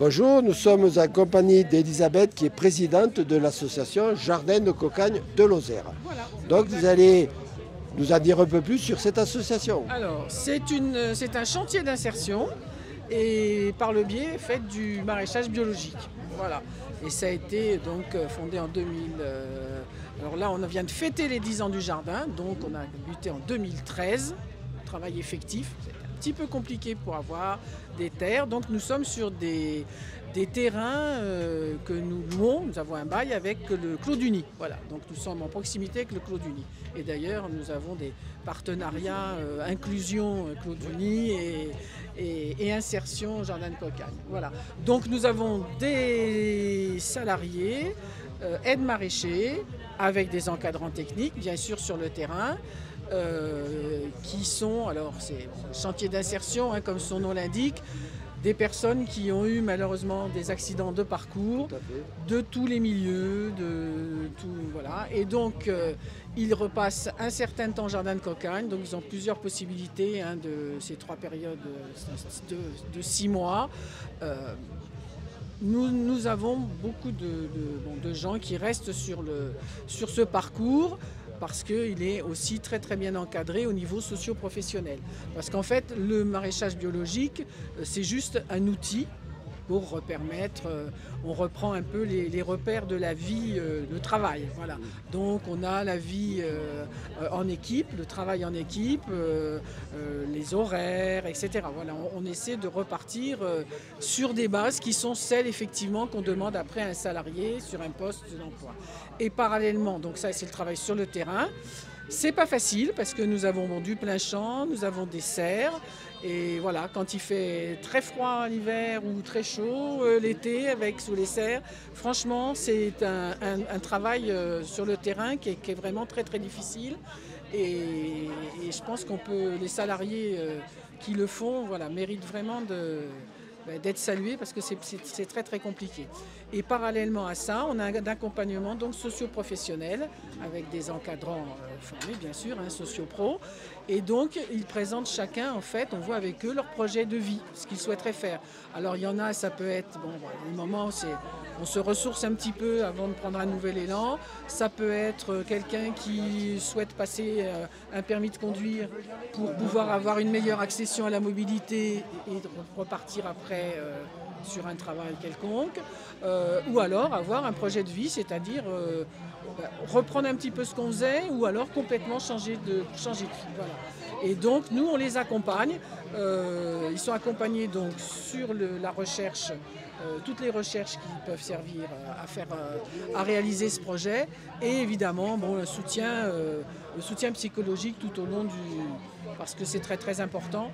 Bonjour, nous sommes en compagnie d'Elisabeth qui est présidente de l'association Jardin de Cocagne de Lozère. Voilà. Donc vous allez nous en dire un peu plus sur cette association. Alors, c'est un chantier d'insertion et par le biais fait du maraîchage biologique. Voilà. Et ça a été donc fondé en 2000. Alors là, on vient de fêter les 10 ans du jardin, donc on a débuté en 2013. Travail effectif, c'est un petit peu compliqué pour avoir des terres. Donc nous sommes sur des terrains que nous louons. Nous avons un bail avec le Clos du Nid. Voilà, donc nous sommes en proximité avec le Clos du Nid. Et d'ailleurs, nous avons des partenariats inclusion Clos du Nid et insertion Jardin de Cocagne. Voilà. Donc nous avons des salariés, aides maraîchers, avec des encadrants techniques, bien sûr sur le terrain. Qui sont, alors c'est chantier d'insertion, hein, comme son nom l'indique, des personnes qui ont eu malheureusement des accidents de parcours, de tous les milieux, voilà. Et donc ils repassent un certain temps au Jardin de Cocagne, donc ils ont plusieurs possibilités hein, de ces 3 périodes de 6 mois. Nous avons beaucoup de gens qui restent sur ce parcours parce qu'il est aussi très très bien encadré au niveau socio-professionnel. Parce qu'en fait, le maraîchage biologique, c'est juste un outil pour permettre, on reprend un peu les repères de la vie de travail. Voilà. Donc on a la vie en équipe, le travail en équipe, les horaires, etc. Voilà. On essaie de repartir sur des bases qui sont celles effectivement qu'on demande après à un salarié sur un poste d'emploi. Et parallèlement, donc ça c'est le travail sur le terrain. C'est pas facile parce que nous avons du plein champ, nous avons des serres. Et voilà, quand il fait très froid l'hiver ou très chaud l'été avec sous les serres, franchement c'est un travail sur le terrain qui est vraiment très très difficile. Et je pense les salariés qui le font voilà, méritent vraiment d'être salués parce que c'est très très compliqué. Et parallèlement à ça, on a un accompagnement donc socio-professionnel avec des encadrants formés bien sûr, hein, socio-pro. Et donc ils présentent chacun en fait, on voit avec eux leur projet de vie, ce qu'ils souhaiteraient faire. Alors il y en a, ça peut être, bon, le moment on se ressource un petit peu avant de prendre un nouvel élan. Ça peut être quelqu'un qui souhaite passer un permis de conduire pour pouvoir avoir une meilleure accession à la mobilité et repartir après sur un travail quelconque. Ou alors avoir un projet de vie, c'est-à-dire reprendre un petit peu ce qu'on faisait ou alors complètement changer de vie. Voilà. Et donc nous on les accompagne. Ils sont accompagnés donc sur la recherche. Toutes les recherches qui peuvent servir à réaliser ce projet et évidemment bon, le soutien psychologique tout au long parce que c'est très très important,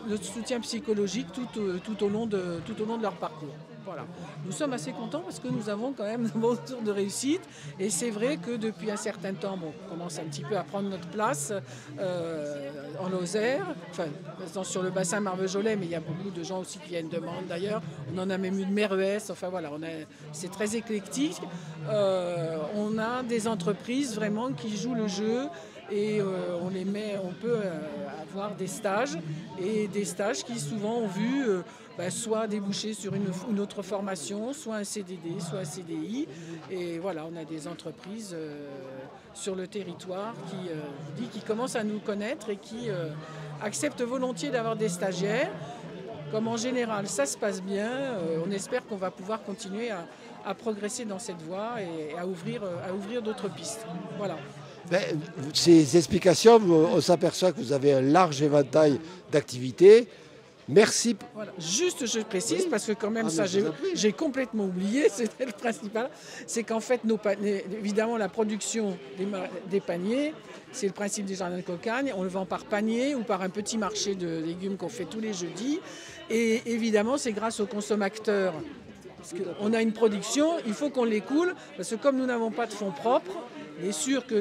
le soutien psychologique tout au long de leur parcours. Voilà. Nous sommes assez contents parce que nous avons quand même un bon tour de réussite et c'est vrai que depuis un certain temps, on commence un petit peu à prendre notre place en Lozère, enfin sur le bassin Marvejolet, mais il y a beaucoup de gens aussi qui viennent de Mende d'ailleurs. On en a même eu de Mervès, enfin voilà, c'est très éclectique. On a des entreprises vraiment qui jouent le jeu et on peut avoir des stages et des stages qui souvent ont vu soit déboucher sur une autre formation, soit un CDD, soit un CDI. Et voilà, on a des entreprises sur le territoire qui commencent à nous connaître et qui acceptent volontiers d'avoir des stagiaires. Comme en général, ça se passe bien, on espère qu'on va pouvoir continuer à progresser dans cette voie et à ouvrir d'autres pistes. Voilà. Ces explications, on s'aperçoit que vous avez un large éventail d'activités. Merci. Voilà. Juste, je précise, parce que quand même, j'ai complètement oublié, c'était le principal, c'est qu'en fait, évidemment, la production des paniers, c'est le principe des jardins de Cocagne, on le vend par panier ou par un petit marché de légumes qu'on fait tous les jeudis. Et évidemment, c'est grâce aux consommateurs. Parce qu'on a une production, il faut qu'on l'écoule, parce que comme nous n'avons pas de fonds propres, il est sûr que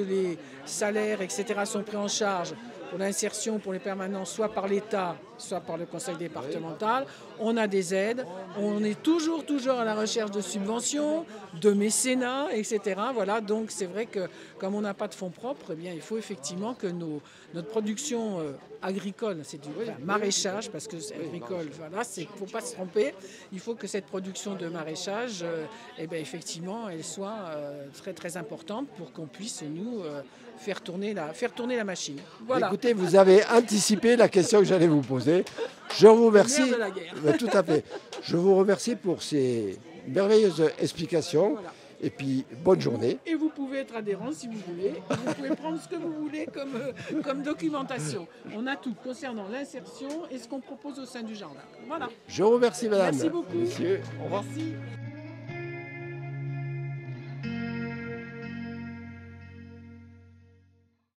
salaires, etc. sont pris en charge pour l'insertion pour les permanents, soit par l'État, soit par le conseil départemental. On a des aides, on est toujours à la recherche de subventions, de mécénat, etc. Voilà, donc c'est vrai que comme on n'a pas de fonds propres, eh bien, il faut effectivement que notre production agricole, c'est du maraîchage, parce que c'est agricole, voilà, il ne faut pas se tromper, il faut que cette production de maraîchage, eh bien, effectivement, elle soit très importante pour qu'on puisse, nous, faire tourner la machine. Voilà. Écoutez, vous avez anticipé la question que j'allais vous poser. Je vous remercie. Le nerf de la guerre. Tout à fait. Je vous remercie pour ces merveilleuses explications. Voilà. Et puis, bonne journée. Et vous pouvez être adhérent si vous voulez. Vous pouvez prendre ce que vous voulez comme documentation. On a tout concernant l'insertion et ce qu'on propose au sein du jardin. Voilà. Je vous remercie, madame. Merci beaucoup. Monsieur, au revoir. Merci.